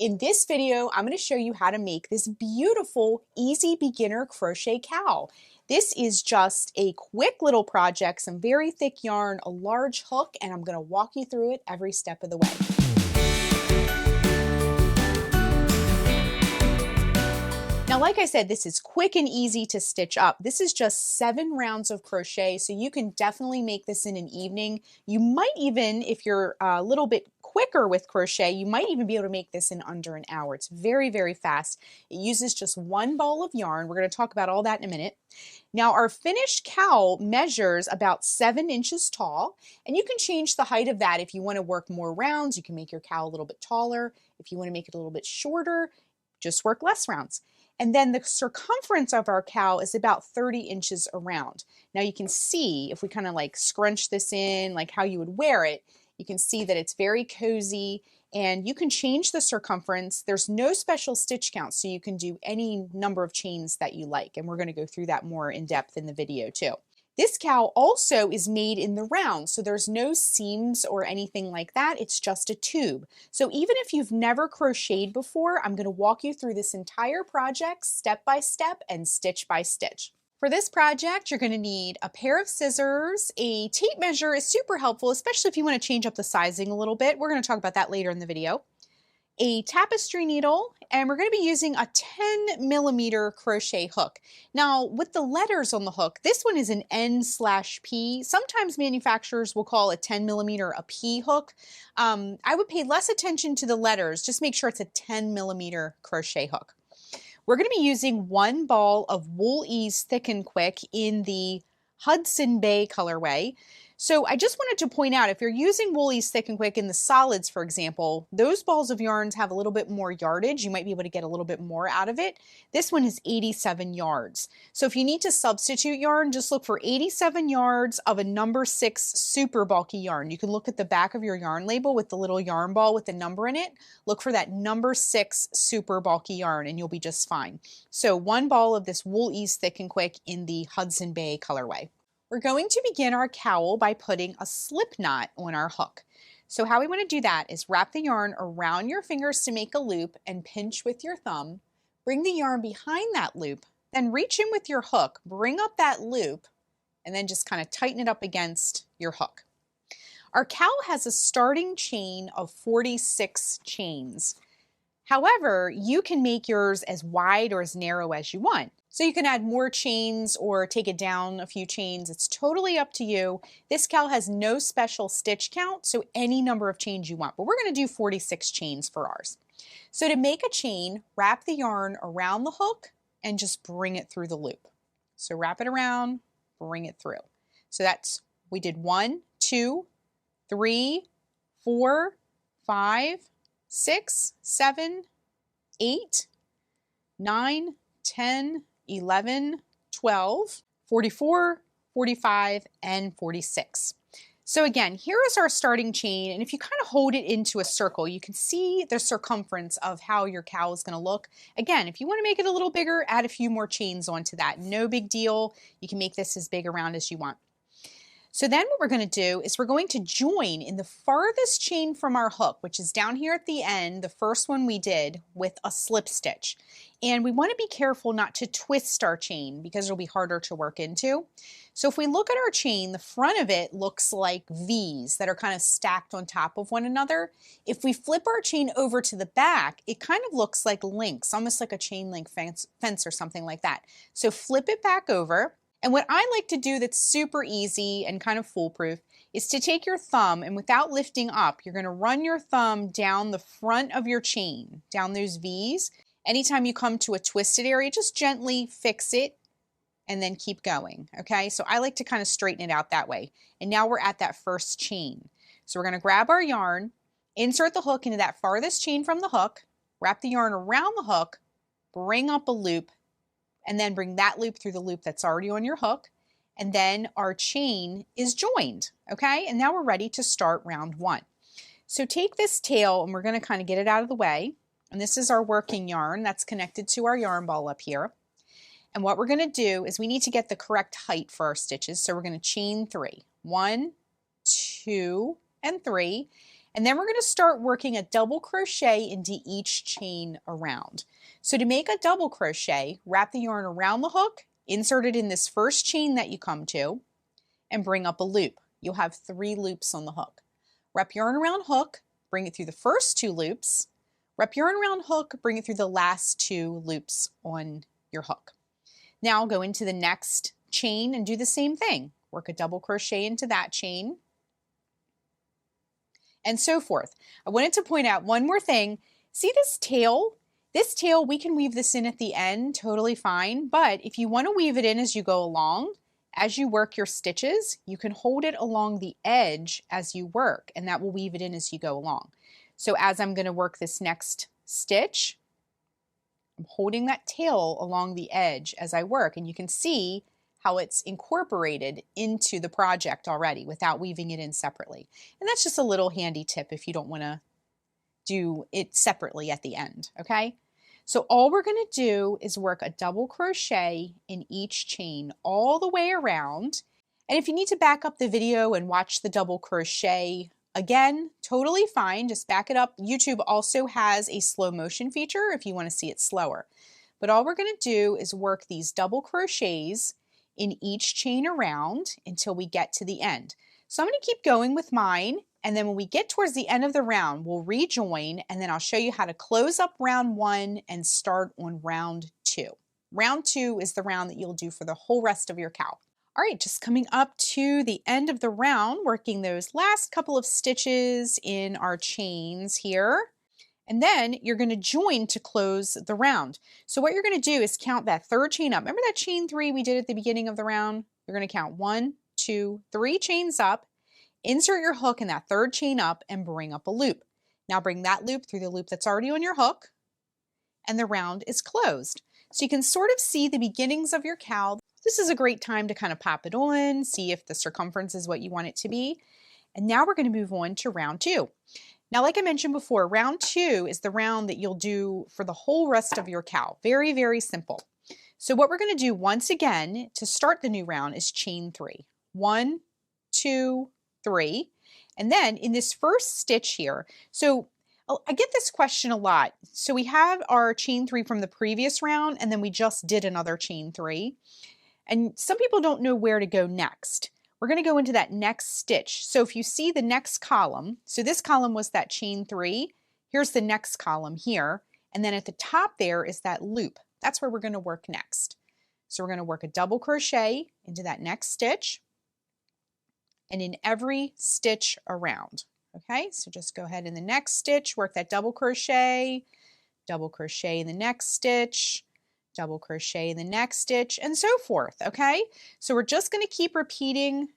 In this video, I'm going to show you how to make this beautiful, easy beginner crochet cowl. This is just a quick little project, some very thick yarn, a large hook, and I'm going to walk you through it every step of the way. Now, like I said, this is quick and easy to stitch up. This is just 7 rounds of crochet, so you can definitely make this in an evening. You might even, if you're a little bit quicker with crochet, you might even be able to make this in under an hour. It's very, very fast. It uses just 1 ball of yarn. We're going to talk about all that in a minute. Now, our finished cowl measures about 7 inches tall, and you can change the height of that if you want to work more rounds. You can make your cowl a little bit taller. If you want to make it a little bit shorter, just work less rounds. And then the circumference of our cowl is about 30 inches around. Now you can see, if we kind of like scrunch this in, like how you would wear it, you can see that it's very cozy, and you can change the circumference. There's no special stitch count, so you can do any number of chains that you like. And we're going to go through that more in depth in the video too. This cowl also is made in the round, so there's no seams or anything like that. It's just a tube. So even if you've never crocheted before, I'm going to walk you through this entire project step by step and stitch by stitch. For this project, you're going to need a pair of scissors. A tape measure is super helpful, especially if you want to change up the sizing a little bit. We're going to talk about that later in the video. A tapestry needle, and we're going to be using a 10mm crochet hook. Now, with the letters on the hook, this one is an N/P. Sometimes manufacturers will call a 10mm a P hook. I would pay less attention to the letters. Just make sure it's a 10mm crochet hook. We're going to be using 1 ball of Wool Ease Thick and Quick in the Hudson Bay colorway. So I just wanted to point out, if you're using Wool Ease Thick and Quick in the solids, for example, those balls of yarns have a little bit more yardage. You might be able to get a little bit more out of it. This one is 87 yards. So if you need to substitute yarn, just look for 87 yards of a number 6 super bulky yarn. You can look at the back of your yarn label with the little yarn ball with the number in it. Look for that number 6 super bulky yarn and you'll be just fine. So 1 ball of this Wool Ease Thick and Quick in the Hudson Bay colorway. We're going to begin our cowl by putting a slip knot on our hook. So how we want to do that is wrap the yarn around your fingers to make a loop and pinch with your thumb. Bring the yarn behind that loop, then reach in with your hook, bring up that loop, and then just kind of tighten it up against your hook. Our cowl has a starting chain of 46 chains. However, you can make yours as wide or as narrow as you want. So you can add more chains or take it down a few chains. It's totally up to you. This cowl has no special stitch count, so any number of chains you want, but we're going to do 46 chains for ours. So to make a chain, wrap the yarn around the hook and just bring it through the loop. So wrap it around, bring it through. So we did 1, 2, 3, 4, 5, 6, 7, 8, 9, 10, 11, 12, 44, 45, and 46. So again, here is our starting chain, and if you kind of hold it into a circle, you can see the circumference of how your cowl is going to look. Again, if you want to make it a little bigger, add a few more chains onto that. No big deal. You can make this as big around as you want. So then what we're going to do is we're going to join in the farthest chain from our hook, which is down here at the end, the first one we did, with a slip stitch. And we want to be careful not to twist our chain because it'll be harder to work into. So if we look at our chain, the front of it looks like V's that are kind of stacked on top of one another. If we flip our chain over to the back, it kind of looks like links, almost like a chain link fence or something like that. So flip it back over. And what I like to do that's super easy and kind of foolproof is to take your thumb, and without lifting up, you're going to run your thumb down the front of your chain, down those V's. Anytime you come to a twisted area, just gently fix it and then keep going, okay? So I like to kind of straighten it out that way. And now we're at that first chain. So we're going to grab our yarn, insert the hook into that farthest chain from the hook, wrap the yarn around the hook, bring up a loop, and then bring that loop through the loop that's already on your hook, and then our chain is joined, okay? And now we're ready to start round 1. So take this tail, and we're going to kind of get it out of the way, and this is our working yarn that's connected to our yarn ball up here. And what we're going to do is we need to get the correct height for our stitches, so we're going to chain 3. 1, 2, and 3, And then we're going to start working a double crochet into each chain around. So to make a double crochet, wrap the yarn around the hook, insert it in this first chain that you come to, and bring up a loop. You'll have 3 loops on the hook. Wrap yarn around hook, bring it through the first 2 loops, wrap yarn around hook, bring it through the last 2 loops on your hook. Now go into the next chain and do the same thing. Work a double crochet into that chain, and so forth. I wanted to point out one more thing. See this tail? This tail, we can weave this in at the end, totally fine, but if you want to weave it in as you go along, as you work your stitches, you can hold it along the edge as you work, and that will weave it in as you go along. So as I'm going to work this next stitch, I'm holding that tail along the edge as I work, and you can see how it's incorporated into the project already without weaving it in separately. And that's just a little handy tip if you don't want to do it separately at the end, okay? So all we're going to do is work a double crochet in each chain all the way around. And if you need to back up the video and watch the double crochet again, totally fine, just back it up. YouTube also has a slow motion feature if you want to see it slower. But all we're going to do is work these double crochets in each chain around until we get to the end. So I'm going to keep going with mine, and then when we get towards the end of the round, we'll rejoin, and then I'll show you how to close up round 1 and start on round 2. Round 2 is the round that you'll do for the whole rest of your cowl. All right, just coming up to the end of the round, working those last couple of stitches in our chains here. And then you're going to join to close the round. So what you're going to do is count that 3rd chain up. Remember that chain 3 we did at the beginning of the round? You're going to count 1, 2, 3 chains up, insert your hook in that 3rd chain up, and bring up a loop. Now bring that loop through the loop that's already on your hook, and the round is closed. So you can sort of see the beginnings of your cowl. This is a great time to kind of pop it on, see if the circumference is what you want it to be. And now we're going to move on to round 2. Now, like I mentioned before, round 2 is the round that you'll do for the whole rest of your cowl. Very, very simple. So what we're going to do once again to start the new round is chain 3. 1, 2, 3. And then in this first stitch here, so I get this question a lot. So we have our chain 3 from the previous round, and then we just did another chain 3. And some people don't know where to go next. We're going to go into that next stitch. So if you see the next column, so this column was that chain 3, here's the next column here, and then at the top there is that loop. That's where we're going to work next. So we're going to work a double crochet into that next stitch and in every stitch around. Okay, so just go ahead in the next stitch, work that double crochet in the next stitch, double crochet in the next stitch, and so forth, okay? So we're just going to keep repeating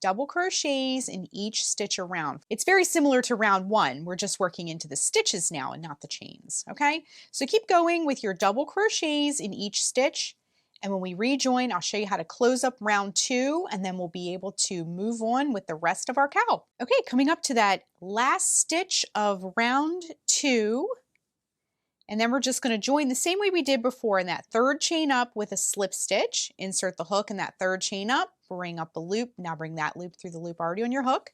double crochets in each stitch around. It's very similar to round 1. We're just working into the stitches now and not the chains, okay? So keep going with your double crochets in each stitch, and when we rejoin, I'll show you how to close up round 2, and then we'll be able to move on with the rest of our cowl. Okay, coming up to that last stitch of round 2, and then we're just going to join the same way we did before in that 3rd chain up with a slip stitch. Insert the hook in that 3rd chain up, bring up a loop. Now bring that loop through the loop already on your hook.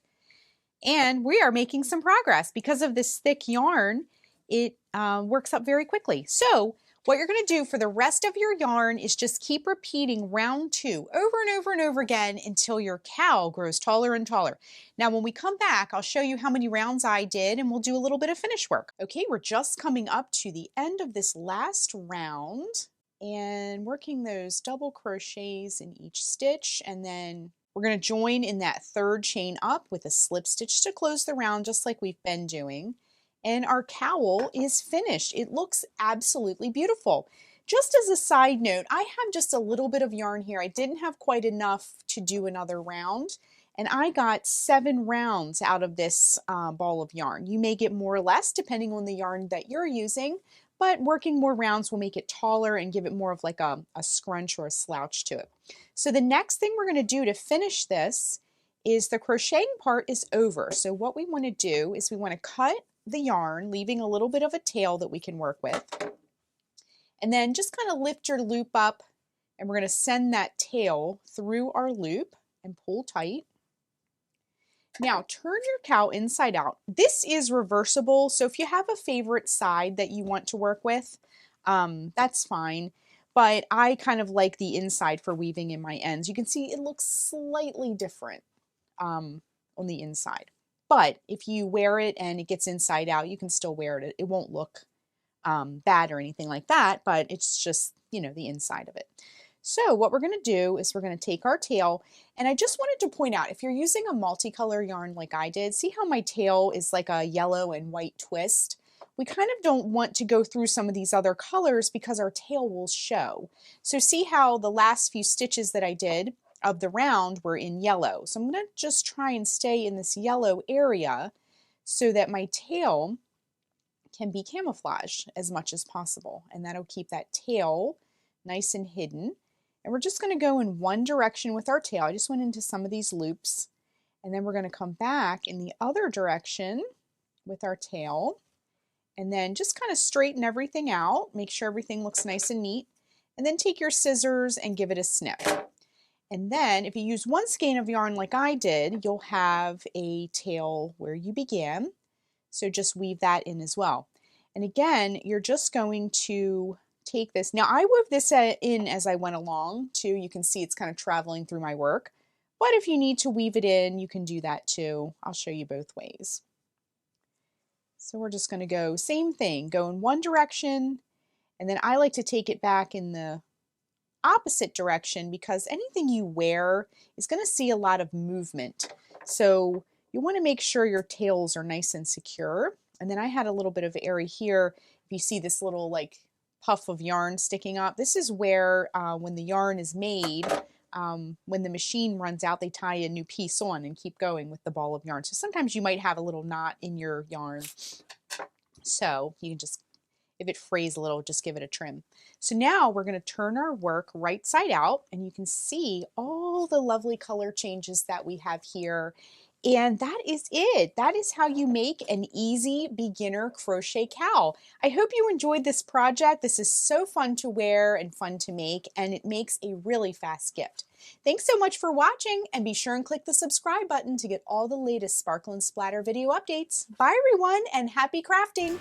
And we are making some progress. Because of this thick yarn, it works up very quickly. So what you're going to do for the rest of your yarn is just keep repeating round 2 over and over and over again until your cowl grows taller and taller. Now when we come back, I'll show you how many rounds I did and we'll do a little bit of finish work. Okay, we're just coming up to the end of this last round and working those double crochets in each stitch, and then we're going to join in that 3rd chain up with a slip stitch to close the round just like we've been doing. And our cowl is finished. It looks absolutely beautiful. Just as a side note, I have just a little bit of yarn here. I didn't have quite enough to do another round, and I got 7 rounds out of this ball of yarn. You may get more or less depending on the yarn that you're using, but working more rounds will make it taller and give it more of like a scrunch or a slouch to it. So the next thing we're going to do to finish this is the crocheting part is over. So what we want to do is we want to cut the yarn, leaving a little bit of a tail that we can work with. And then just kind of lift your loop up, and we're going to send that tail through our loop and pull tight. Now turn your cowl inside out. This is reversible, so if you have a favorite side that you want to work with, that's fine. But I kind of like the inside for weaving in my ends. You can see it looks slightly different on the inside. But if you wear it and it gets inside out, you can still wear it. It won't look bad or anything like that, but it's just, you know, the inside of it. So what we're going to do is we're going to take our tail, and I just wanted to point out, if you're using a multicolor yarn like I did, see how my tail is like a yellow and white twist? We kind of don't want to go through some of these other colors because our tail will show. So see how the last few stitches that I did of the round were in yellow. So I'm going to just try and stay in this yellow area so that my tail can be camouflaged as much as possible, and that'll keep that tail nice and hidden. And we're just going to go in one direction with our tail. I just went into some of these loops, and then we're going to come back in the other direction with our tail, and then just kind of straighten everything out, make sure everything looks nice and neat, and then take your scissors and give it a snip. And then if you use one skein of yarn like I did, you'll have a tail where you began. So just weave that in as well. And again, you're just going to take this. Now I wove this in as I went along too. You can see it's kind of traveling through my work. But if you need to weave it in, you can do that too. I'll show you both ways. So we're just going to go same thing, go in one direction, and then I like to take it back in the opposite direction because anything you wear is going to see a lot of movement. So you want to make sure your tails are nice and secure. And then I had a little bit of area here. If you see this little like puff of yarn sticking up, this is where when the yarn is made, when the machine runs out, they tie a new piece on and keep going with the ball of yarn. So sometimes you might have a little knot in your yarn. So you can just, if it frays a little, just give it a trim. So now we're going to turn our work right side out, and you can see all the lovely color changes that we have here. And that is it. That is how you make an easy beginner crochet cowl. I hope you enjoyed this project. This is so fun to wear and fun to make, and it makes a really fast gift. Thanks so much for watching, and be sure and click the subscribe button to get all the latest Sparkle and Splatter video updates. Bye everyone, and happy crafting!